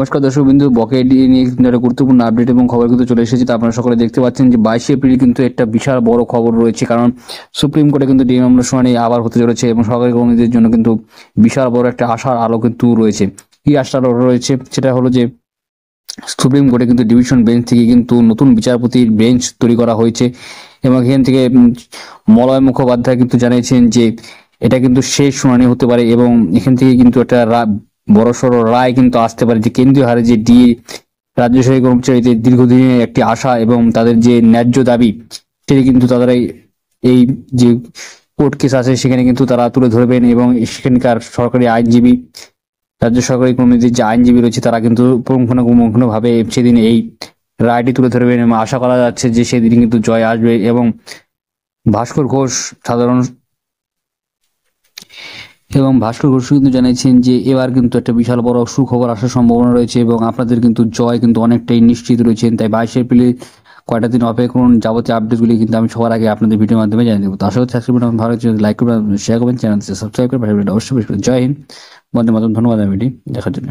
নমস্কার দর্শক বিন্দু, বকেয়া নিয়ে কিন্তু একটা গুরুত্বপূর্ণ আপডেট এবং খবর কিন্তু চলে এসেছে। তো আপনারা সকলে দেখতে পাচ্ছেন যে 22 এপ্রিল কিন্তু একটা বিশাল বড় খবর রয়েছে, কারণ সুপ্রিম কোর্টে কিন্তু ডিএ মামলার শুনানি আবার হতে চলেছে এবং সরকারি কর্মীদের জন্য কিন্তু বিশাল বড় একটা আশার আলো কিন্তু রয়েছে। কি আশার আলো রয়েছে সেটা হলো যে সুপ্রিম কোর্টে কিন্তু ডিভিশন বেঞ্চ থেকে কিন্তু নতুন বিচারপতির বেঞ্চ তৈরি করা হয়েছে এবং এখান থেকে মলয় মুখোপাধ্যায় কিন্তু জানিয়েছেন যে এটা কিন্তু শেষ শুনানি হতে পারে এবং এখান থেকে কিন্তু একটা বড়সড় রায় কিন্তু আসতে পারে যে কেন্দ্রীয় হারে যে ডিএ রাজ্য সরকারি কর্মচারীদের দীর্ঘদিনের একটি আশা এবং তাদের যে ন্যায্য দাবি সেটি কিন্তু তাদের এই যে কোর্ট কেস আছে সেখানে কিন্তু তারা তুলে ধরবেন এবং সেখানকার সরকারি আইনজীবী, রাজ্য সরকারি কর্মীদের যে আইনজীবী রয়েছে তারা কিন্তু পুঙ্খানুপুঙ্খভাবে সেদিন এই রায়টি তুলে ধরবেন এবং আশা করা যাচ্ছে যে সেদিন কিন্তু জয় আসবে। এবং ভাস্কর ঘোষ কিন্তু জানিয়েছেন যে এবার কিন্তু একটা বিশাল বড় সুখবর আসার সম্ভাবনা রয়েছে এবং আপনাদের কিন্তু জয় কিন্তু অনেকটাই নিশ্চিত রয়েছেন। তাই 22 এপ্রিলে কয়টা দিন অপেক্ষা করুন, যাবতীয় আপডেটগুলি কিন্তু আমি সবার আগে আপনাদের ভিডিওর মাধ্যমে জানিয়ে দেবো। তো আশা করছি আজকের ভিডিও ভালো লাগছে, লাইক করবেন, শেয়ার করবেন, চ্যানেল সাবস্ক্রাইব করবেন, অবশ্যই জয় হিন্দ, বন্দে মাতরম। ধন্যবাদ ভিডিও দেখার জন্য।